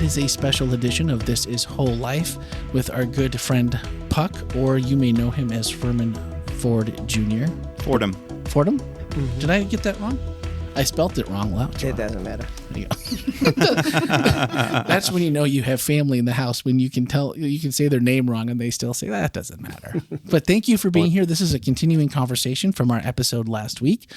is a special edition of This Is WholeLife with our good friend Puck, or you may know him as Furman Ford Jr. Fordham. Fordham? Mm-hmm. Did I get that wrong? I spelt it wrong. Well, it doesn't matter. There you go. That's when you know you have family in the house, when you can say their name wrong and they still say that doesn't matter. But thank you for being here. This is a continuing conversation from our episode last week,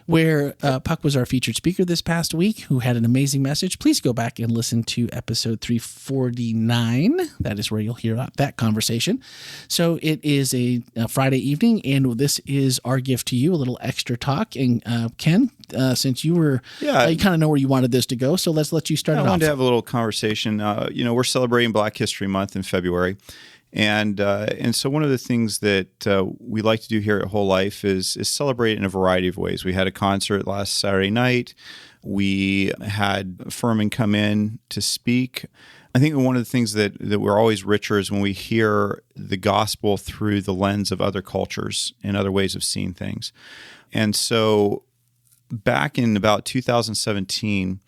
where Puck was our featured speaker this past week, who had an amazing message. Please go back and listen to episode 349. That is where you'll hear that conversation. So it is a Friday evening, and this is our gift to you, a little extra talk. And Ken, since you were, you kind of know where you wanted this to go, so let's let you start it off. I wanted to have a little conversation. We're celebrating Black History Month in February, and so one of the things that we like to do here at WholeLife is celebrate in a variety of ways. We had a concert last Saturday night. We had Furman come in to speak. I think one of the things that we're always richer is when we hear the gospel through the lens of other cultures and other ways of seeing things. And so back in about 2017,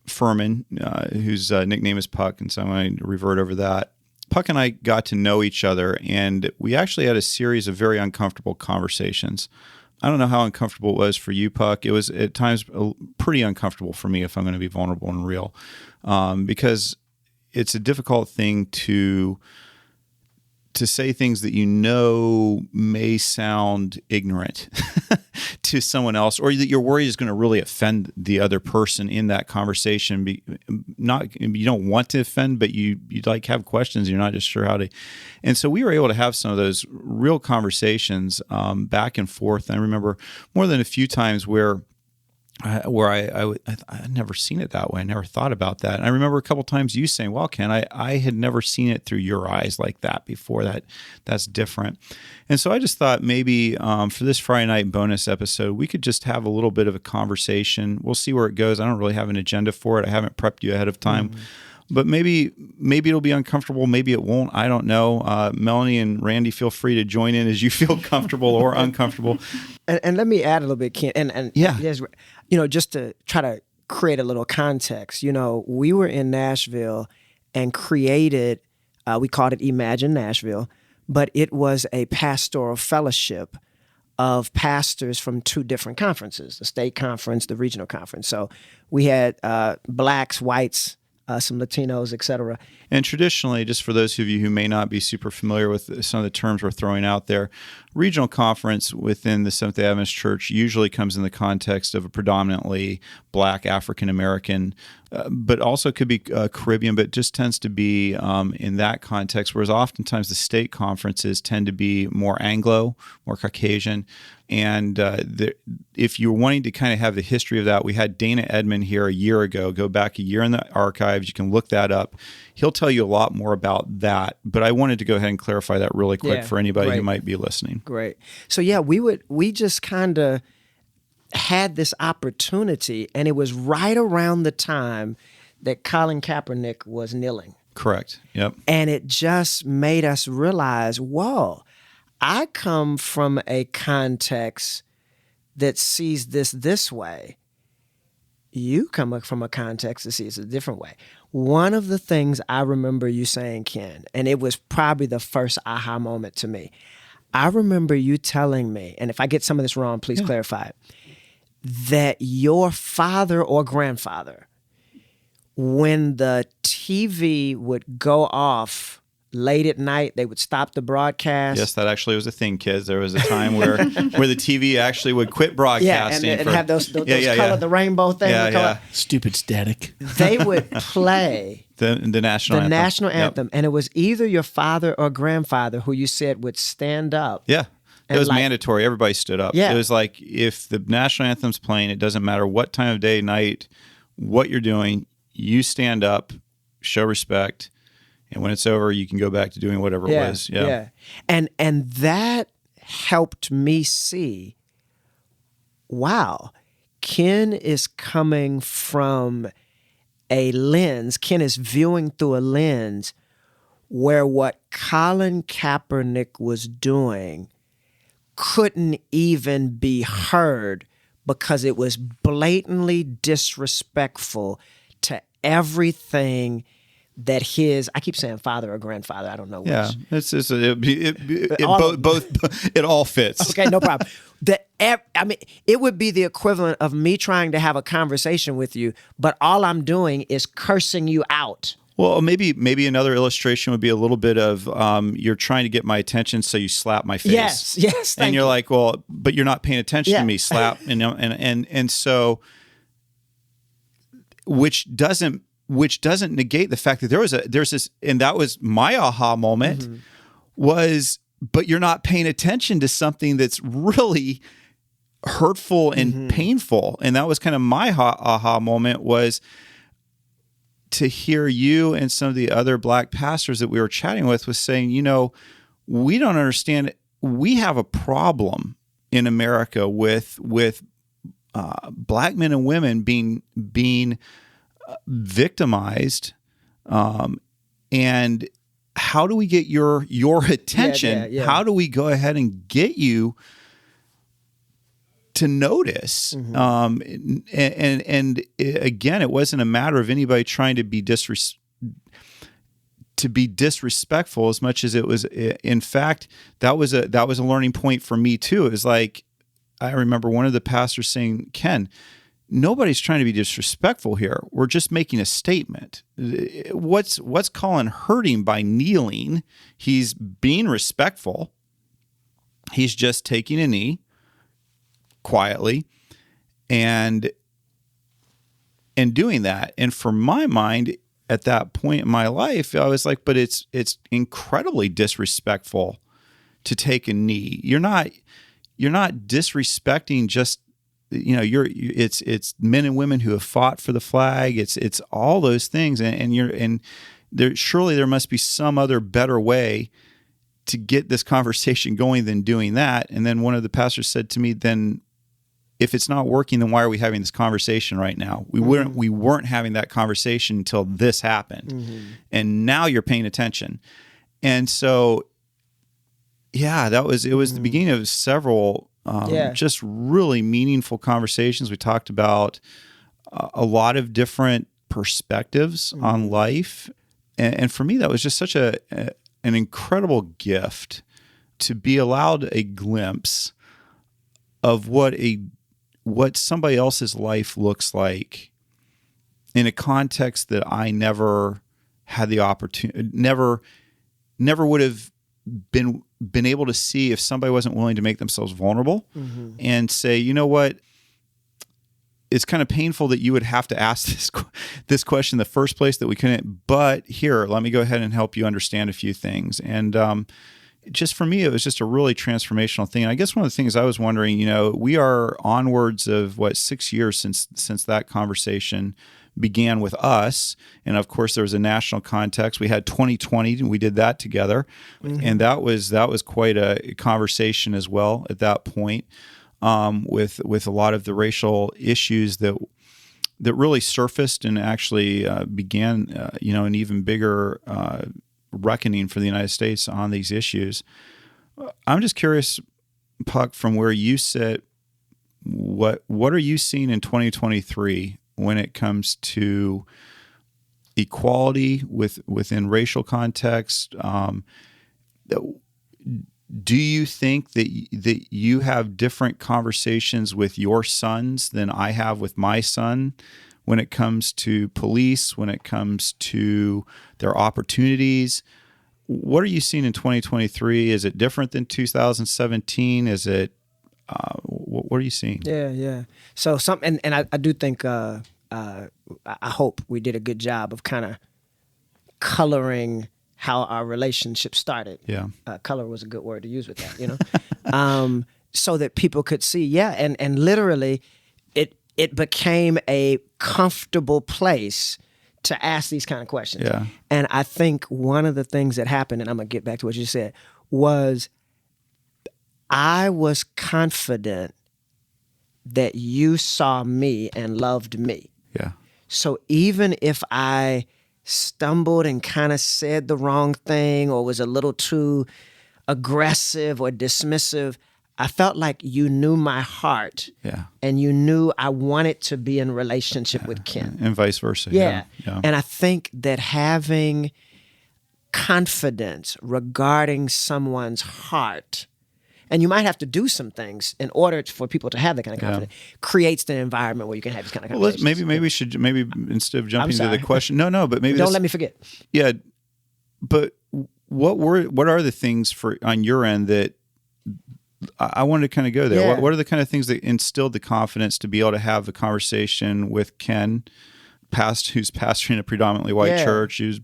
Furman, whose nickname is Puck, and so I'm going to revert over that, Puck and I got to know each other, and we actually had a series of very uncomfortable conversations. I don't know how uncomfortable it was for you, Puck. It was at times pretty uncomfortable for me, if I'm going to be vulnerable and real, because it's a difficult thing to say things that you know may sound ignorant to someone else, or that you're worried is going to really offend the other person in that conversation. You don't want to offend, but you like have questions. You're not just sure how to. And so we were able to have some of those real conversations back and forth. I remember more than a few times where I'd never seen it that way. I never thought about that. And I remember a couple times you saying, well, Ken, I had never seen it through your eyes like that before. That's different. And so I just thought maybe for this Friday night bonus episode, we could just have a little bit of a conversation. We'll see where it goes. I don't really have an agenda for it. I haven't prepped you ahead of time. Mm-hmm. But maybe it'll be uncomfortable. Maybe it won't. I don't know. Melanie and Randy, feel free to join in as you feel comfortable or uncomfortable. And let me add a little bit, Ken. And yes, just to try to create a little context. We were in Nashville and created, we called it Imagine Nashville, but it was a pastoral fellowship of pastors from two different conferences, the state conference, the regional conference. So we had blacks, whites, some Latinos, et cetera. And traditionally, just for those of you who may not be super familiar with some of the terms we're throwing out there, regional conference within the Seventh-day Adventist Church usually comes in the context of a predominantly black African-American, but also could be Caribbean, but just tends to be in that context, whereas oftentimes the state conferences tend to be more Anglo, more Caucasian. And if you're wanting to kind of have the history of that, we had Dana Edmond here a year ago. Go back a year in the archives. You can look that up. He'll tell you a lot more about that. But I wanted to go ahead and clarify that really quick for anybody who might be listening. Great. So we just kind of had this opportunity, and it was right around the time that Colin Kaepernick was kneeling. Correct. Yep. And it just made us realize, whoa, I come from a context that sees this way. You come from a context that sees it a different way. One of the things I remember you saying, Ken, and it was probably the first aha moment to me, I remember you telling me, and if I get some of this wrong, please clarify it, that your father or grandfather, when the TV would go off late at night, they would stop the broadcast. Yes, that actually was a thing, kids. There was a time where the TV actually would quit broadcasting. And have those color, the rainbow thing. Stupid static. They would play the national anthem. Yep. And it was either your father or grandfather who you said would stand up. Yeah. It was mandatory. Everybody stood up. Yeah. It was like, if the national anthem's playing, it doesn't matter what time of day, night, what you're doing, you stand up, show respect. And when it's over, you can go back to doing whatever it was. Yeah. And that helped me see, wow, Ken is coming from a lens. Ken is viewing through a lens where what Colin Kaepernick was doing couldn't even be heard because it was blatantly disrespectful to everything that his, I keep saying father or grandfather, I don't know which. Yeah, it all fits. Okay, no problem. It would be the equivalent of me trying to have a conversation with you, but all I'm doing is cursing you out. Well, maybe another illustration would be a little bit of you're trying to get my attention, so you slap my face. Yes. And you're like, well, but you're not paying attention to me. Slap, and so, which doesn't negate the fact that there's this, and that was my aha moment was, but you're not paying attention to something that's really hurtful and painful, and that was kind of my aha moment was to hear you and some of the other Black pastors that we were chatting with was saying, we don't understand. We have a problem in America with Black men and women being victimized, and how do we get your attention? Yeah. How do we go ahead and get you to notice? And again, it wasn't a matter of anybody trying to be disrespectful as much as it was. In fact, that was a learning point for me too. It was like, I remember one of the pastors saying, Ken, nobody's trying to be disrespectful here. We're just making a statement. What's Colin hurting by kneeling? He's being respectful. He's just taking a knee quietly and doing that. And for my mind at that point in my life, I was like, but it's incredibly disrespectful to take a knee. You're not disrespecting just, it's men and women who have fought for the flag. It's all those things. And surely there must be some other better way to get this conversation going than doing that. And then one of the pastors said to me, then if it's not working, then why are we having this conversation right now? We weren't having that conversation until this happened. And now you're paying attention. And so, yeah, it was the beginning of several just really meaningful conversations. We talked about a lot of different perspectives on life. And for me, that was just such an incredible gift to be allowed a glimpse of what somebody else's life looks like in a context that I never had the opportunity, never would have been able to see if somebody wasn't willing to make themselves vulnerable and say, you know what, it's kind of painful that you would have to ask this question in the first place, that we couldn't, but here, let me go ahead and help you understand a few things. And just for me, it was just a really transformational thing. And I guess one of the things I was wondering, we are onwards of 6 years since that conversation began with us. And of course, there was a national context. We had 2020 and we did that together. And that was quite a conversation as well at that point, with a lot of the racial issues that really surfaced and actually began, an even bigger reckoning for the United States on these issues. I'm just curious, Puck, from where you sit, what are you seeing in 2023 when it comes to equality within racial context? Do you think that you have different conversations with your sons than I have with my son when it comes to police, when it comes to their opportunities? What are you seeing in 2023? Is it different than 2017? Is it, what are you seeing? Yeah. So I do think, I hope we did a good job of kind of coloring how our relationship started. Yeah. Color was a good word to use with that, so that people could see, and literally it became a comfortable place to ask these kind of questions. Yeah. And I think one of the things that happened, and I'm going to get back to what you said, was I was confident that you saw me and loved me. Yeah. So even if I stumbled and kind of said the wrong thing or was a little too aggressive or dismissive, I felt like you knew my heart, and you knew I wanted to be in relationship with Ken. And vice versa. Yeah. And I think that having confidence regarding someone's heart, and you might have to do some things in order for people to have that kind of confidence, creates the environment where you can have this kind of conversations. Maybe we should, instead of jumping to the question, but maybe don't let me forget. Yeah, but what are the things on your end that I wanted to kind of go there? Yeah. What are the kind of things that instilled the confidence to be able to have a conversation with Ken, who's pastoring a predominantly white church, who's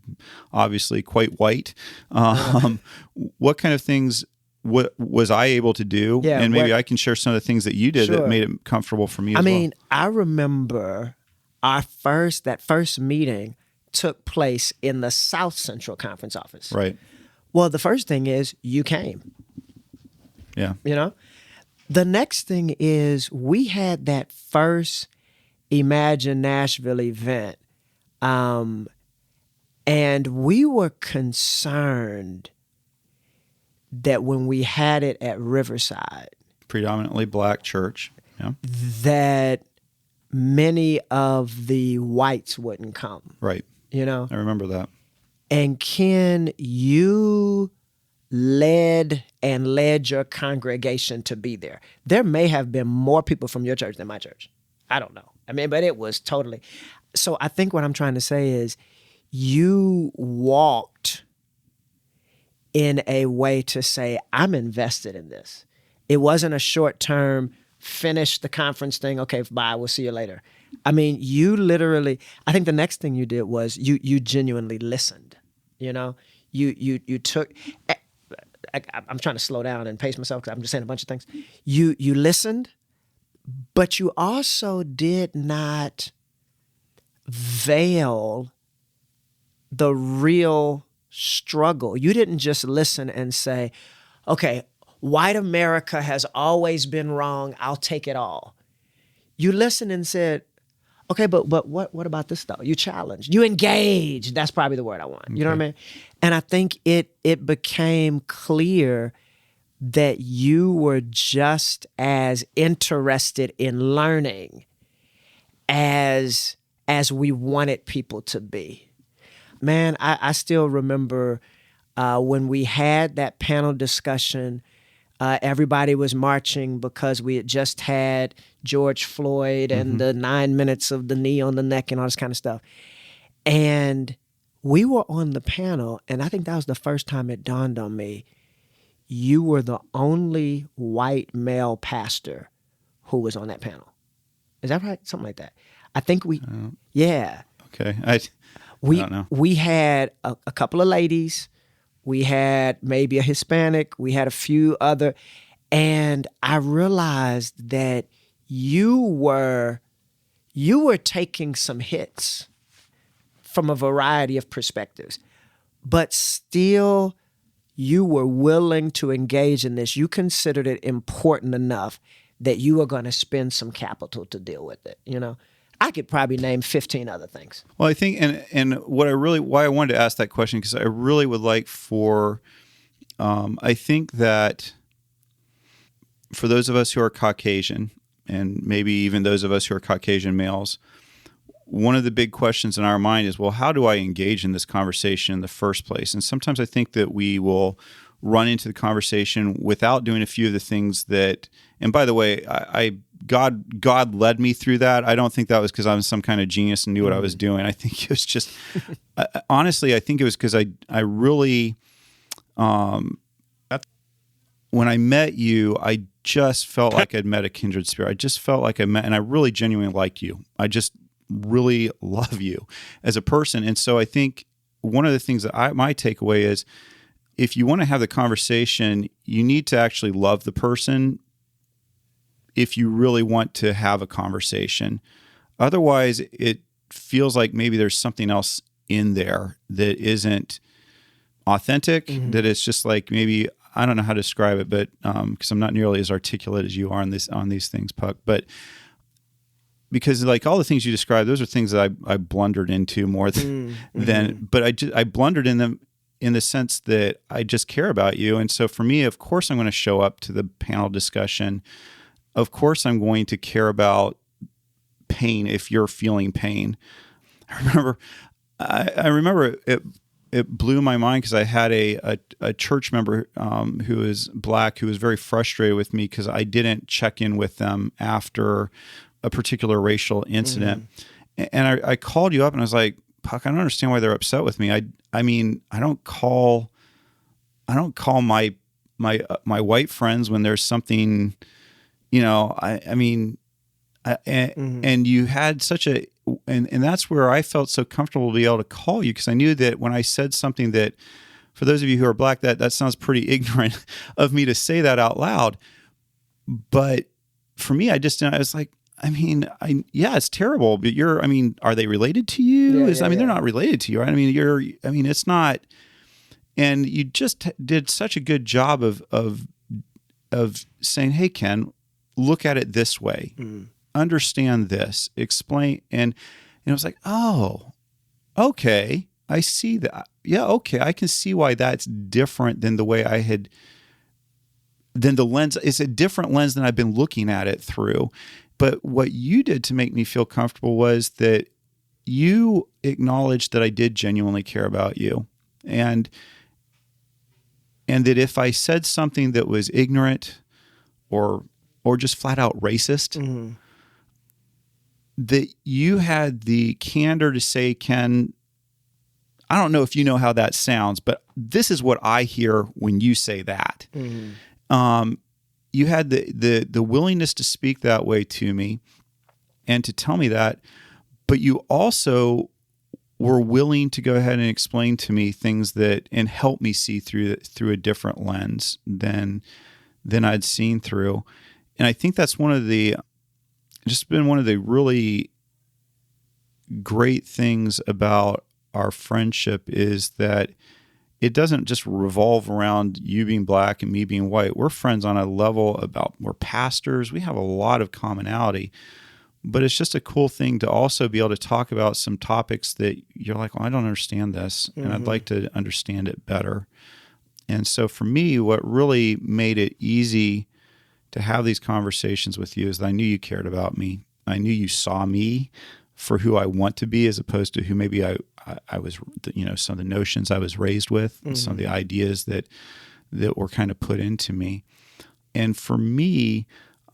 obviously quite white? What kind of things what was I able to do? And maybe I can share some of the things that you did that made it comfortable for me as well. I remember that first meeting took place in the South Central Conference office. Right. Well, the first thing is you came. Yeah. The next thing is we had that first Imagine Nashville event, and we were concerned that when we had it at Riverside, predominantly black church, that many of the whites wouldn't come. Right. I remember that. And Ken, you led your congregation to be there. There may have been more people from your church than my church. I don't know. But it was totally. So I think what I'm trying to say is you walked in a way to say, I'm invested in this. It wasn't a short term, finish the conference thing. Okay, bye, we'll see you later. You literally, I think the next thing you did was you genuinely listened. You took, I'm trying to slow down and pace myself because I'm just saying a bunch of things. You listened, but you also did not veil the real struggle. You didn't just listen and say, okay, white America has always been wrong, I'll take it all. You listened and said, okay, but what about this stuff? You challenged, you engaged. That's probably the word I want. You know what I mean? And I think it became clear that you were just as interested in learning as we wanted people to be. Man, I still remember when we had that panel discussion, everybody was marching because we had just had George Floyd and the 9 minutes of the knee on the neck and all this kind of stuff. And we were on the panel, and I think that was the first time it dawned on me, you were the only white male pastor who was on that panel. Is that right? Something like that. I think yeah. Okay. I don't know. We had a couple of ladies. We had maybe a Hispanic. We had a few other. And I realized that you were taking some hits from a variety of perspectives, but still you were willing to engage in this. You considered it important enough that you were going to spend some capital to deal with it. I could probably name 15 other things. Well, I think, and why I wanted to ask that question, because I really would like I think that for those of us who are Caucasian, and maybe even those of us who are Caucasian males, one of the big questions in our mind is, well, how do I engage in this conversation in the first place? And sometimes I think that we will run into the conversation without doing a few of the things that, and by the way, God led me through that. I don't think that was because I was some kind of genius and knew what I was doing. I think it was just, honestly, I think it was because I really, when I met you, I just felt like I'd met a kindred spirit. I just felt like and I really genuinely like you. I just really love you as a person. And so I think one of the things that my takeaway is, if you want to have the conversation, you need to actually love the person if you really want to have a conversation. Otherwise, it feels like maybe there's something else in there that isn't authentic, that it's just like maybe, I don't know how to describe it, but because I'm not nearly as articulate as you are on these things, Puck, but because like all the things you described, those are things that I blundered into more than, but I blundered in them in the sense that I just care about you. And so for me, of course, I'm going to show up to the panel discussion. Of course, I'm going to care about pain if you're feeling pain. I remember it blew my mind because I had a church member who is Black who was very frustrated with me because I didn't check in with them after a particular racial incident. And I called you up and I was like, Puck, I don't understand why they're upset with me. I mean, I don't call my white friends when there's something, and you had such a, and that's where I felt so comfortable to be able to call you, because I knew that when I said something that, for those of you who are Black, that sounds pretty ignorant of me to say that out loud. But for me, I was like, it's terrible, but are they related to you? They're not related to you, right? It's not, and you just did such a good job of saying, hey, Ken, look at it this way, understand this, explain. And it was like, oh, okay, I see that. Yeah. Okay. I can see why that's different than the way than the lens. It's a different lens than I've been looking at it through. But what you did to make me feel comfortable was that you acknowledged that I did genuinely care about you. And that if I said something that was ignorant or just flat out racist, that you had the candor to say, Ken, I don't know if you know how that sounds, but this is what I hear when you say that. You had the willingness to speak that way to me and to tell me that, but you also were willing to go ahead and explain to me things and help me see through a different lens than I'd seen through. And I think that's one of the really great things about our friendship is that it doesn't just revolve around you being Black and me being white. We're friends on a level we're pastors. We have a lot of commonality, but it's just a cool thing to also be able to talk about some topics that you're like, well, I don't understand this, and I'd like to understand it better. And so for me, what really made it easy to have these conversations with you is that I knew you cared about me. I knew you saw me for who I want to be, as opposed to who maybe I was, some of the notions I was raised with, and some of the ideas that were kind of put into me. And for me,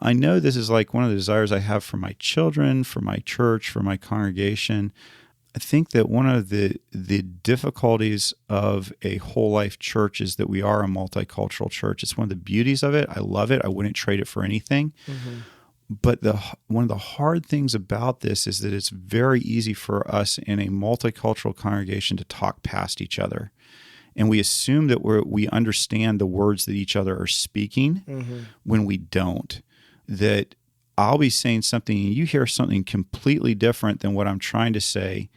I know this is like one of the desires I have for my children, for my church, for my congregation. I think that one of the difficulties of a whole life church is that we are a multicultural church. It's one of the beauties of it. I love it. I wouldn't trade it for anything. But one of the hard things about this is that it's very easy for us in a multicultural congregation to talk past each other. And we assume that we understand the words that each other are speaking when we don't. That I'll be saying something and you hear something completely different than what I'm trying to say.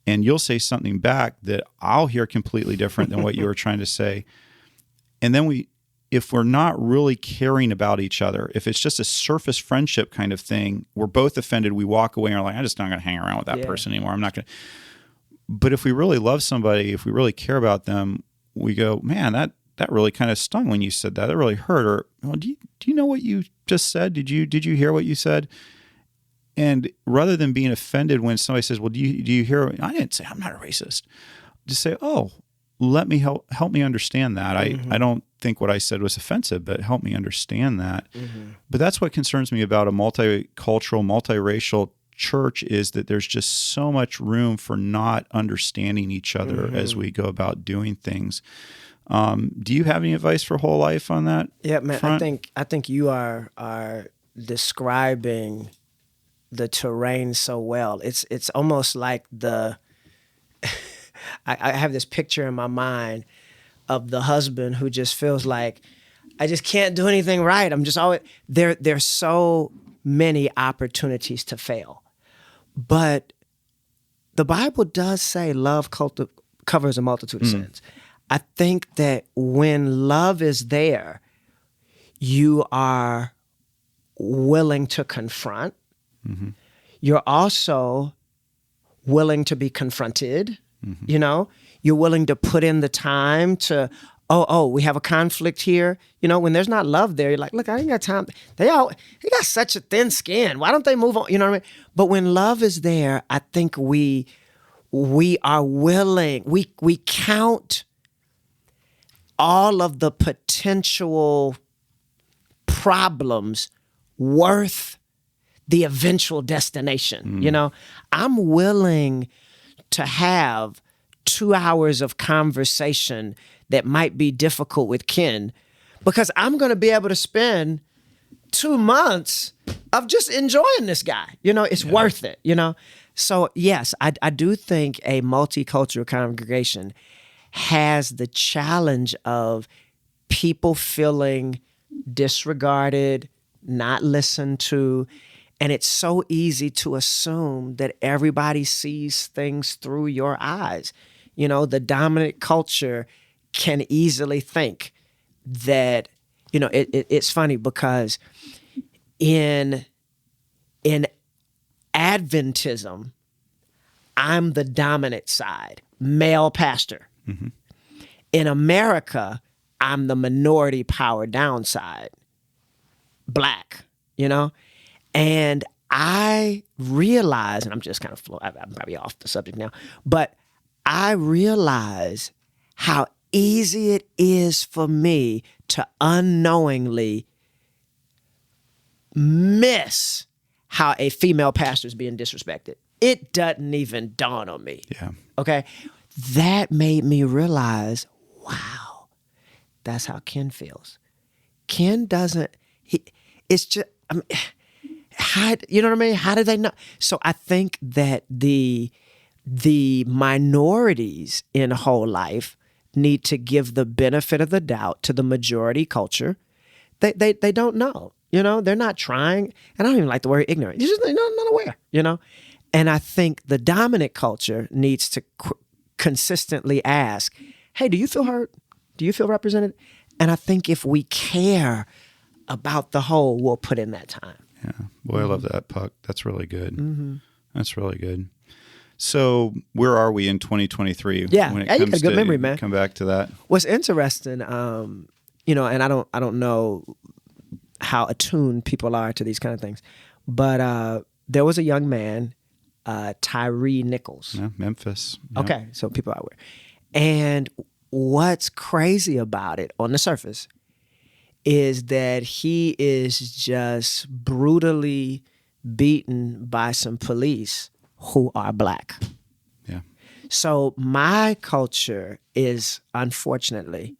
And you'll say something back that I'll hear completely different than what you were trying to say. And then if we're not really caring about each other, if it's just a surface friendship kind of thing, we're both offended, we walk away and are like, I'm just not going to hang around with that person anymore. I'm not going to. But if we really love somebody, if we really care about them, we go, man, that really kind of stung when you said that. That really hurt. Or, well, do you know what you just said? Did you hear what you said? And rather than being offended when somebody says, well, do you hear? I didn't say, I'm not a racist. Just say, oh, let me help me understand that. I don't think what I said was offensive, but help me understand that. But that's what concerns me about a multicultural, multiracial church, is that there's just so much room for not understanding each other as we go about doing things. Do you have any advice for whole life on that? Yeah, man. Front? I think you are describing the terrain so well. It's almost like I have this picture in my mind of the husband who just feels like, I just can't do anything right. I'm just always there's so many opportunities to fail. But the Bible does say love covers a multitude of sins. I think that when love is there, you are willing to confront. You're also willing to be confronted. You're willing to put in the time to, we have a conflict here. You know, when there's not love there, you're like, look, I ain't got time. They got such a thin skin. Why don't they move on? You know what I mean? But when love is there, I think we are willing, we count all of the potential problems worth the eventual destination. You know, I'm willing to have 2 hours of conversation that might be difficult with Ken because I'm going to be able to spend 2 months of just enjoying this guy. You know, it's worth it, you know? So yes, I do think a multicultural congregation has the challenge of people feeling disregarded, not listened to, and it's so easy to assume that everybody sees things through your eyes. You know, the dominant culture can easily think that, you know, it's funny because in Adventism, I'm the dominant side, male pastor. Mm-hmm. In America, I'm the minority power downside, black, you know? And I realize, and I'm just kind of, I'm probably off the subject now, but I realize how easy it is for me to unknowingly miss how a female pastor is being disrespected. It doesn't even dawn on me. Yeah. Okay? That made me realize, wow, that's how Ken feels. Ken doesn't, it's just, I mean, how, you know what I mean? How do they know? So I think that the minorities in WholeLife need to give the benefit of the doubt to the majority culture. They don't know, you know, they're not trying. And I don't even like the word ignorant. They're not aware, you know? And I think the dominant culture needs to consistently ask, hey, do you feel heard? Do you feel represented? And I think if we care about the whole, we'll put in that time. Yeah. Boy, I love that, Puck. That's really good. Mm-hmm. That's really good. So where are we in 2023? Yeah, when it you comes got a good to, memory, man. Come back to that. What's interesting, you know, and I don't know how attuned people are to these kind of things, but there was a young man, Tyree Nichols. Yeah, Memphis. Yeah. Okay, so people are aware. And what's crazy about it on the surface is that he is just brutally beaten by some police who are black. Yeah. So my culture is unfortunately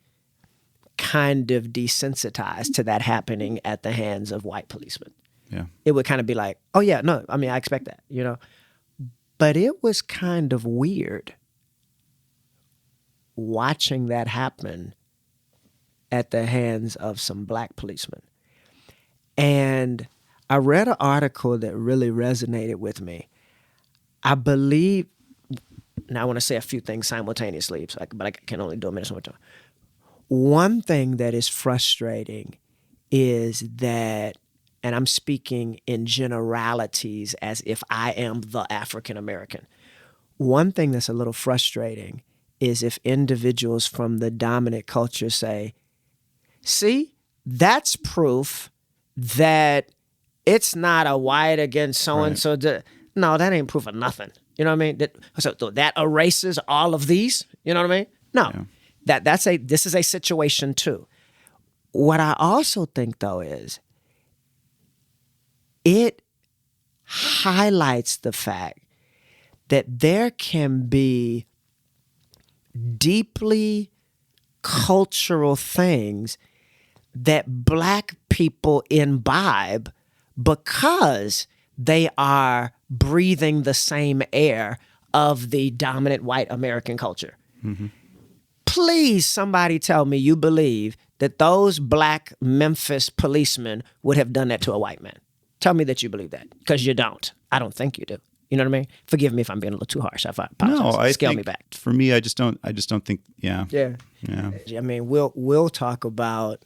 kind of desensitized to that happening at the hands of white policemen. Yeah. It would kind of be like, oh yeah, no, I mean, I expect that, you know. But it was kind of weird watching that happen at the hands of some black policemen. And I read an article that really resonated with me. I believe, now I want to say a few things simultaneously, but I can only do a minute at a time. One thing that is frustrating is that, and I'm speaking in generalities as if I am the African American. One thing that's a little frustrating is if individuals from the dominant culture say, see, that's proof that it's not a white against so-and-so. Right. No, that ain't proof of nothing. You know what I mean? So that erases all of these. You know what I mean? No, yeah. This is a situation too. What I also think though is it highlights the fact that there can be deeply cultural things that black people imbibe because they are breathing the same air of the dominant white American culture. Mm-hmm. Please, somebody tell me you believe that those black Memphis policemen would have done that to a white man. Tell me that you believe that, because you don't. I don't think you do. You know what I mean? Forgive me if I'm being a little too harsh. I apologize. No, I Scale think me back. For me, I just don't think. Yeah. I mean, we'll talk about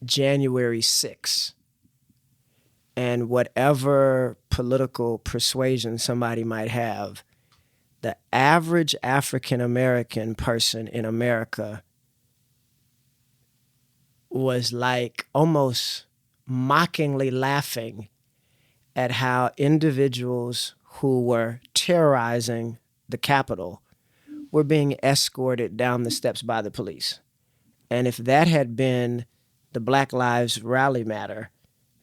January 6th and whatever political persuasion somebody might have. the average African American person in America was like almost mockingly laughing at how individuals who were terrorizing the Capitol were being escorted down the steps by the police. And if that had been the Black Lives Rally matter,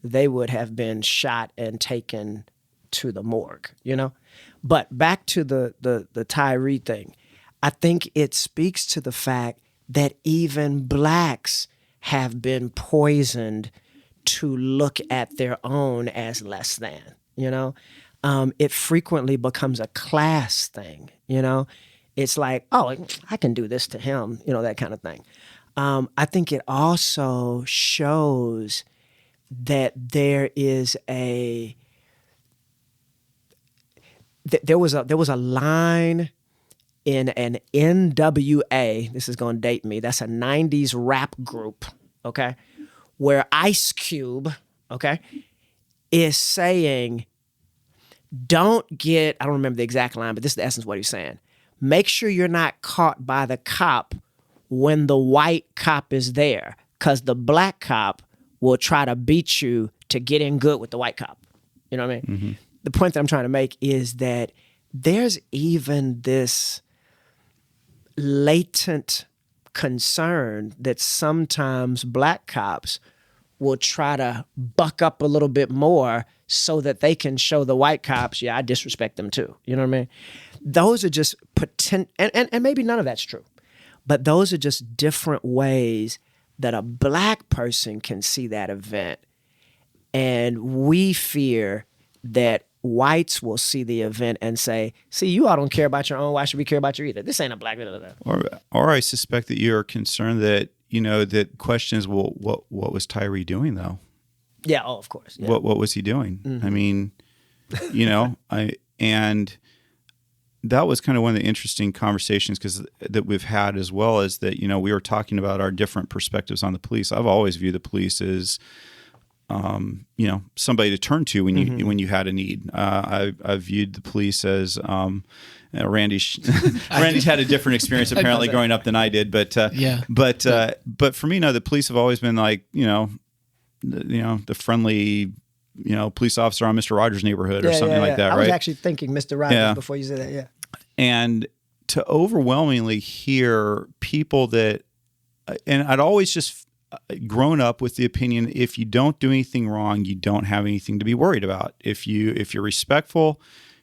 they would have been shot and taken to the morgue, you know? But back to the Tyree thing, I think it speaks to the fact that even blacks have been poisoned to look at their own as less than, you know? It frequently becomes a class thing, you know? It's like, oh, I can do this to him, you know, that kind of thing. I think it also shows that there is there was a line in an NWA, this is going to date me, that's a 90s rap group, okay, where Ice Cube, okay, is saying, don't get, I don't remember the exact line, but this is the essence of what he's saying. Make sure you're not caught by the cop when the white cop is there, because the black cop will try to beat you to get in good with the white cop. You know what I mean? Mm-hmm. The point that I'm trying to make is that there's even this latent concern that sometimes black cops will try to buck up a little bit more so that they can show the white cops, yeah, I disrespect them too. You know what I mean? Those are just and maybe none of that's true, but those are just different ways that a black person can see that event. And we fear that whites will see the event and say, see, you all don't care about your own. Why should we care about your either? This ain't a black. Or I suspect that you are concerned that, you know, that questions, well, what was Tyree doing though? Yeah. Oh, of course. Yeah. What was he doing? Mm-hmm. I mean, you know, and that was kind of one of the interesting conversations that we've had, as well as that, you know, we were talking about our different perspectives on the police. I've always viewed the police as, you know, somebody to turn to when you had a need. I've viewed the police as Randy's had a different experience apparently growing up than I did, but for me, no, the police have always been like, you know, the friendly, you know, police officer on Mr. Rogers' neighborhood or something like that, right? I was actually thinking Mr. Rogers before you said that, yeah. And to overwhelmingly hear people that, and I'd always just grown up with the opinion, if you don't do anything wrong, you don't have anything to be worried about. If you're respectful,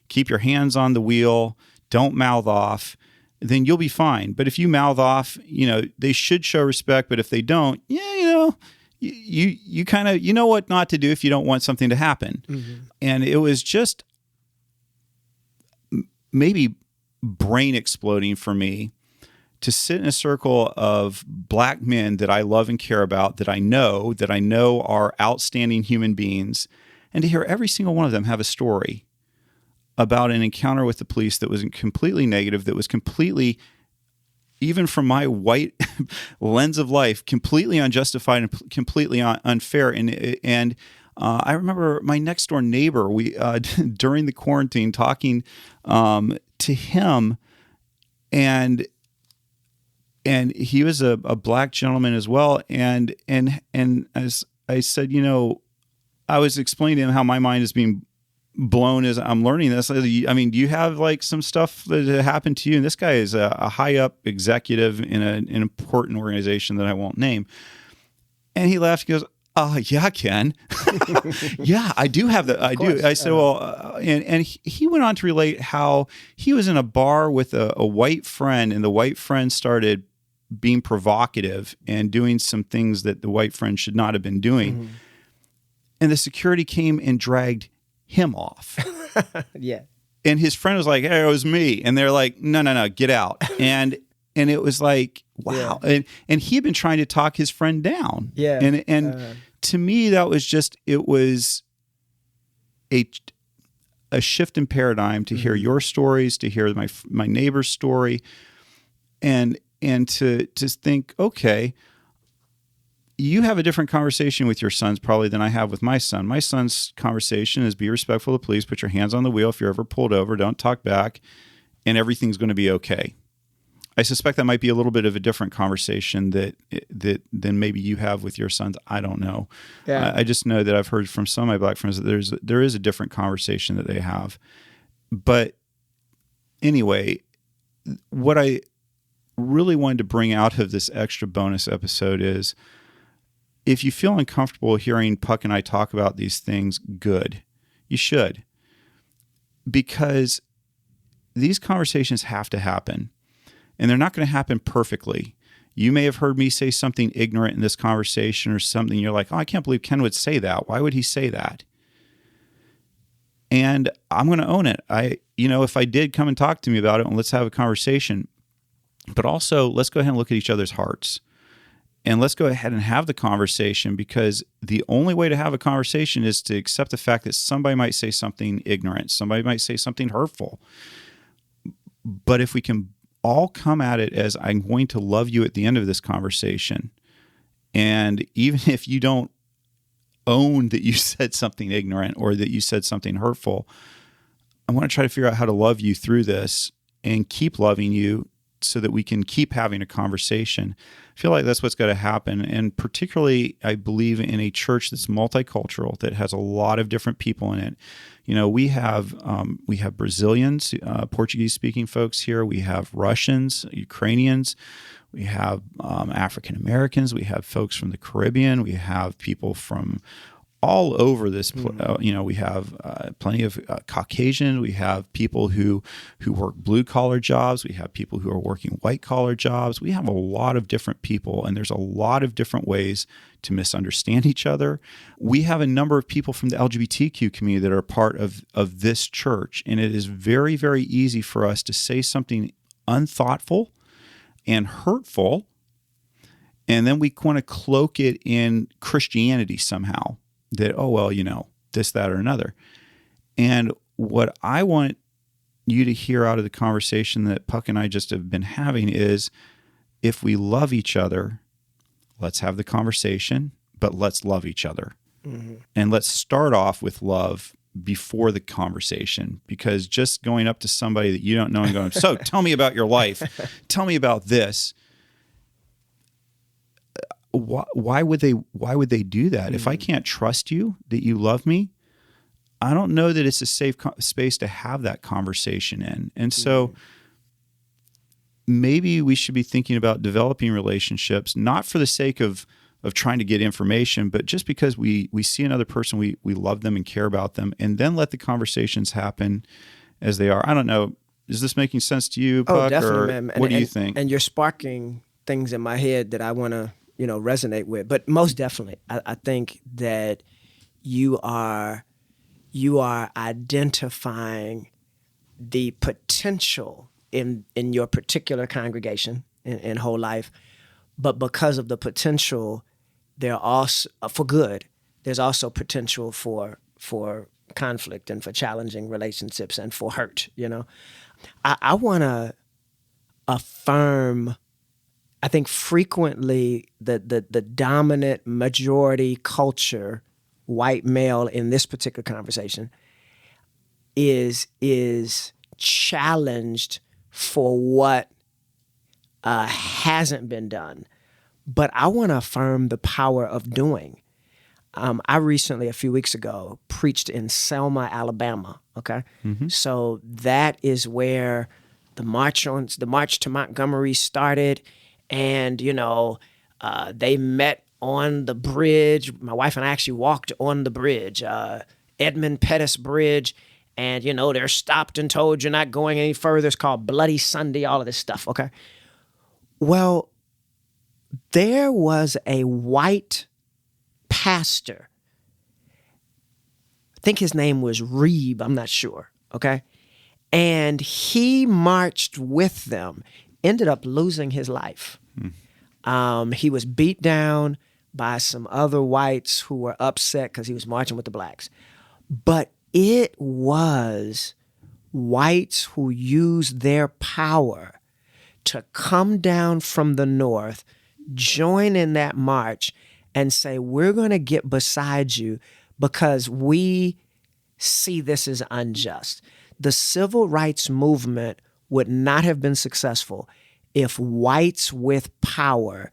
keep your hands on the wheel, don't mouth off, then you'll be fine. But if you mouth off, you know, they should show respect, but if they don't, yeah, you know, you kind of, you know what not to do if you don't want something to happen. Mm-hmm. And it was just maybe brain exploding for me to sit in a circle of black men that I love and care about, that I know are outstanding human beings, and to hear every single one of them have a story about an encounter with the police that was completely negative, that was completely, even from my white lens of life, completely unjustified and completely unfair. And I remember my next door neighbor, we during the quarantine talking to him, and he was a black gentleman as well. And as I said, you know, I was explaining to him how my mind is being blown as I'm learning this. I mean, do you have like some stuff that happened to you? And this guy is a high up executive in an important organization that I won't name. And he laughed. He goes, yeah, Ken. Yeah, I do have that. I do. I said, well, and he went on to relate how he was in a bar with a white friend, and the white friend started being provocative and doing some things that the white friend should not have been doing. Mm-hmm. And the security came and dragged him off. Yeah. And his friend was like, hey, it was me. And they're like, no, get out. And it was like, wow. Yeah. And he had been trying to talk his friend down. Yeah. And to me, that was just, it was a shift in paradigm to hear your stories, to hear my neighbor's story, and to think, okay, you have a different conversation with your sons probably than I have with my son. My son's conversation is be respectful of the police, put your hands on the wheel. If you're ever pulled over, don't talk back. and everything's going to be okay. I suspect that might be a little bit of a different conversation than maybe you have with your sons. I don't know. Yeah. I just know that I've heard from some of my black friends that there is a different conversation that they have. But anyway, what I really wanted to bring out of this extra bonus episode is, if you feel uncomfortable hearing Puck and I talk about these things, good. You should. Because these conversations have to happen. And they're not going to happen perfectly. You may have heard me say something ignorant in this conversation or something. You're like, oh, I can't believe Ken would say that. Why would he say that? And I'm going to own it. If I did, come and talk to me about it and let's have a conversation. But also, let's go ahead and look at each other's hearts. And let's go ahead and have the conversation, because the only way to have a conversation is to accept the fact that somebody might say something ignorant. Somebody might say something hurtful. But if we can all come at it as, I'm going to love you at the end of this conversation. And even if you don't own that you said something ignorant or that you said something hurtful, I want to try to figure out how to love you through this and keep loving you so that we can keep having a conversation. I feel like that's what's got to happen. And particularly, I believe in a church that's multicultural, that has a lot of different people in it. We have Brazilians, Portuguese-speaking folks here. We have Russians, Ukrainians. We have African Americans. We have folks from the Caribbean. We have people from all over this. We have plenty of Caucasian. We have people who work blue collar jobs. We have people who are working white collar jobs. We have a lot of different people, and there's a lot of different ways to misunderstand each other. We have a number of people from the LGBTQ community that are part of this church, and it is very, very easy for us to say something unthoughtful and hurtful, and then we want to cloak it in Christianity somehow. That, this, that, or another. And what I want you to hear out of the conversation that Puck and I just have been having is, if we love each other, let's have the conversation, but let's love each other. Mm-hmm. And let's start off with love before the conversation, because just going up to somebody that you don't know and going, so tell me about your life, tell me about this. Why would they do that? Mm-hmm. If I can't trust you that you love me, I don't know that it's a safe space to have that conversation in. And so maybe we should be thinking about developing relationships, not for the sake of trying to get information, but just because we see another person, we love them and care about them, and then let the conversations happen as they are. I don't know. Is this making sense to you, Puck? Oh, definitely, man. What do you think? And you're sparking things in my head that I want to resonate with. But most definitely, I think that you are identifying the potential in your particular congregation in WholeLife, but because of the potential, there also for good, there's also potential for conflict and for challenging relationships and for hurt. I want to affirm. I think frequently the dominant majority culture, white male in this particular conversation, is challenged for what hasn't been done. But I want to affirm the power of doing. I recently, a few weeks ago, preached in Selma, Alabama. Okay, So that is where the march to Montgomery started. And, they met on the bridge. My wife and I actually walked on the bridge, Edmund Pettus Bridge. And, they're stopped and told you're not going any further. It's called Bloody Sunday, all of this stuff, okay? Well, there was a white pastor. I think his name was Reeb, I'm not sure, okay? And he marched with them, ended up losing his life. He was beat down by some other whites who were upset because he was marching with the blacks. But it was whites who used their power to come down from the north, join in that march, and say, we're going to get beside you because we see this as unjust. The civil rights movement would not have been successful if whites with power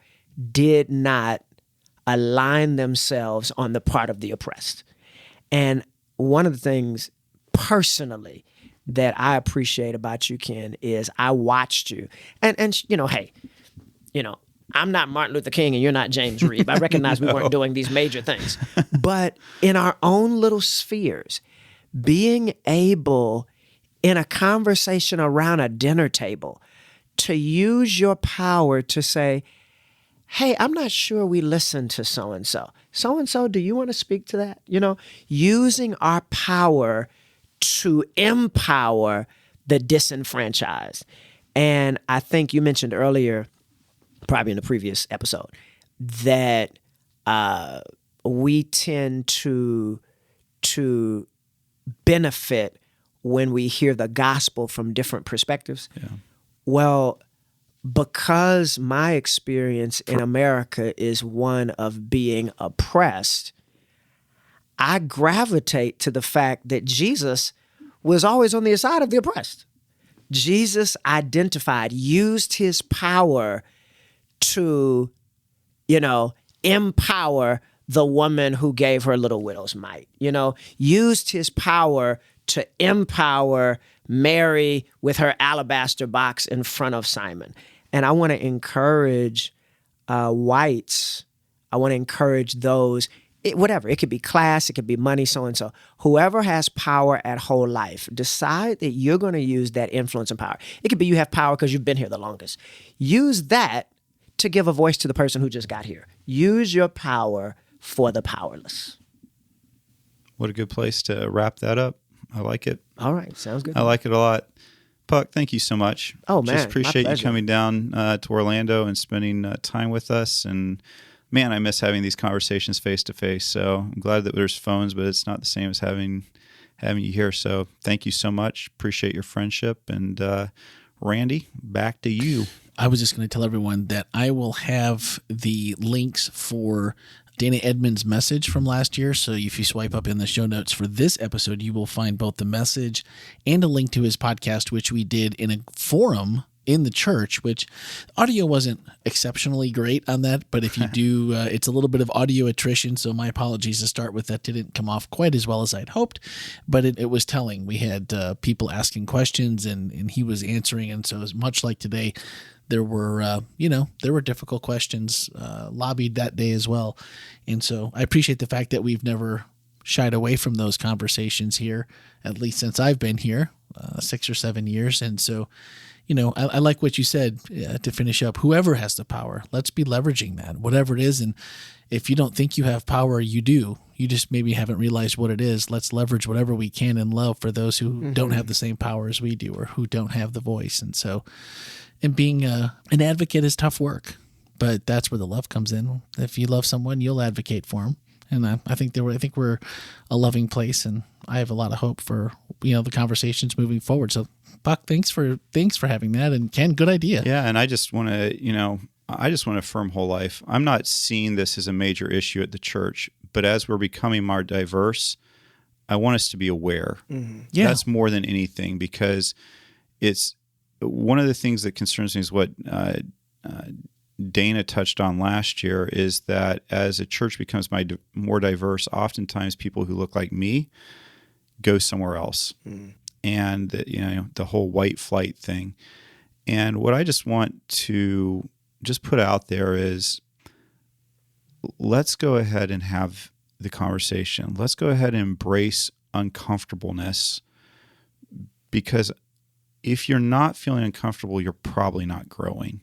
did not align themselves on the part of the oppressed. And one of the things personally that I appreciate about you, Ken, is I watched you. And hey, I'm not Martin Luther King and you're not James Reeb. I recognize we weren't doing these major things. But in our own little spheres, being able in a conversation around a dinner table to use your power to say, hey, I'm not sure we listened to so-and-so. So-and-so, do you want to speak to that? Using our power to empower the disenfranchised. And I think you mentioned earlier, probably in the previous episode, that we tend to benefit when we hear the gospel from different perspectives. Yeah. Well, because my experience in America is one of being oppressed, I gravitate to the fact that Jesus was always on the side of the oppressed. Jesus identified, used his power to, empower the woman who gave her little widow's mite, used his power to empower Mary with her alabaster box in front of Simon. And I want to encourage whites. I want to encourage those, whatever. It could be class, it could be money, so-and-so. Whoever has power at WholeLife, decide that you're going to use that influence and power. It could be you have power because you've been here the longest. Use that to give a voice to the person who just got here. Use your power for the powerless. What a good place to wrap that up. I like it. All right. Sounds good. I like it a lot. Puck, thank you so much. Oh, man. Just appreciate you coming down to Orlando and spending time with us. And man, I miss having these conversations face to face. So I'm glad that there's phones, but it's not the same as having you here. So thank you so much. Appreciate your friendship. And Randy, back to you. I was just going to tell everyone that I will have the links for Dana Edmonds' message from last year. So if you swipe up in the show notes for this episode, you will find both the message and a link to his podcast, which we did in a forum in the church, which audio wasn't exceptionally great on that. But if you do, it's a little bit of audio attrition. So my apologies to start with. That didn't come off quite as well as I'd hoped, but it was telling. We had people asking questions and he was answering. And so it was much like today. There were, there were difficult questions lobbied that day as well. And so I appreciate the fact that we've never shied away from those conversations here, at least since I've been here, 6 or 7 years. And so, I like what you said to finish up. Whoever has the power, let's be leveraging that, whatever it is. And if you don't think you have power, you do. You just maybe haven't realized what it is. Let's leverage whatever we can in love for those who don't have the same power as we do or who don't have the voice. And so, and being an advocate is tough work, but that's where the love comes in. If you love someone, you'll advocate for them. And I think we're a loving place, and I have a lot of hope for the conversations moving forward. So, Buck, thanks for having that, and Ken, good idea. Yeah, and I just want to affirm WholeLife. I'm not seeing this as a major issue at the church, but as we're becoming more diverse, I want us to be aware. Mm-hmm. Yeah, that's more than anything, because it's one of the things that concerns me is what Dana touched on last year, is that as a church becomes more diverse, oftentimes people who look like me go somewhere else. Mm. And the whole white flight thing. And what I just want to just put out there is, let's go ahead and have the conversation. Let's go ahead and embrace uncomfortableness, because if you're not feeling uncomfortable, you're probably not growing.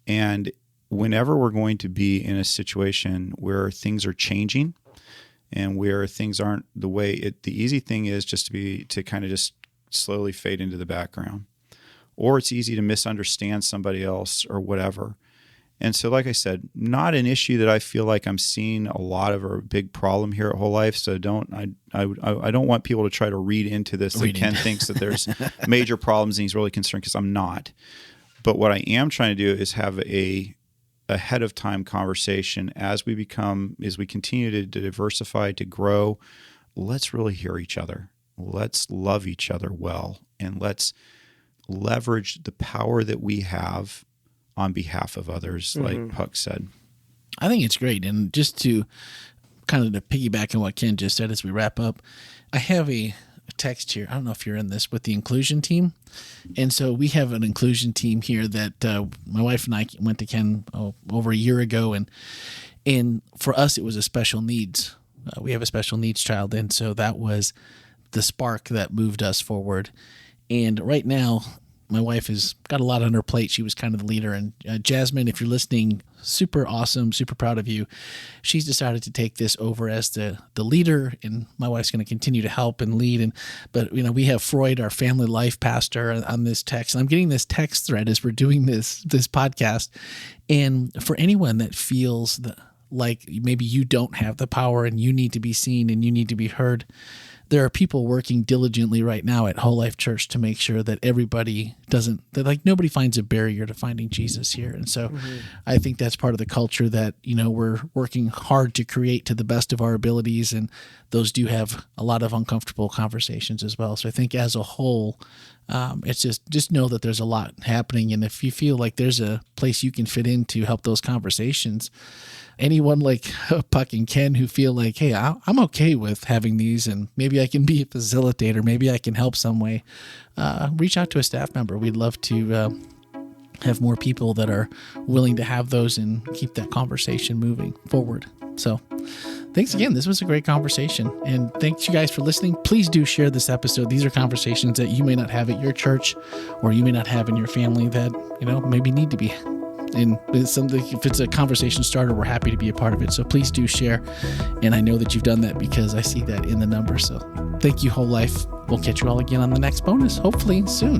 And whenever we're going to be in a situation where things are changing and where things aren't the way the easy thing is just to kind of just slowly fade into the background, or it's easy to misunderstand somebody else or whatever. And so, like I said, not an issue that I feel like I'm seeing a lot of or a big problem here at WholeLife. So I don't want people to try to read into this that Ken thinks that there's major problems and he's really concerned, because I'm not. But what I am trying to do is have a ahead of time conversation as we continue to diversify, to grow. Let's really hear each other. Let's love each other well, and let's leverage the power that we have on behalf of others, like Puck said. I think it's great. And just to kind of to piggyback on what Ken just said as we wrap up, I have a text here. I don't know if you're in this with the inclusion team. And so we have an inclusion team here that my wife and I went to Ken over a year ago. And for us, it was a special needs. We have a special needs child. And so that was the spark that moved us forward. And right now, my wife has got a lot on her plate. She was kind of the leader. And Jasmine, if you're listening, super awesome, super proud of you. She's decided to take this over as the leader, and my wife's going to continue to help and lead. But we have Freud, our family life pastor, on this text. And I'm getting this text thread as we're doing this podcast. And for anyone that feels like maybe you don't have the power and you need to be seen and you need to be heard, there are people working diligently right now at WholeLife Church to make sure that everybody nobody finds a barrier to finding Jesus here. And so I think that's part of the culture that, we're working hard to create to the best of our abilities. And those do have a lot of uncomfortable conversations as well. So I think as a whole, it's just know that there's a lot happening. And if you feel like there's a place you can fit in to help those conversations, anyone like Puck and Ken who feel like, hey, I'm okay with having these and maybe I can be a facilitator, maybe I can help some way, reach out to a staff member. We'd love to have more people that are willing to have those and keep that conversation moving forward. So thanks again. This was a great conversation. And thanks you guys for listening. Please do share this episode. These are conversations that you may not have at your church or you may not have in your family that, maybe need to be. And if it's a conversation starter, we're happy to be a part of it. So please do share. And I know that you've done that because I see that in the numbers. So thank you, WholeLife. We'll catch you all again on the next bonus, hopefully soon.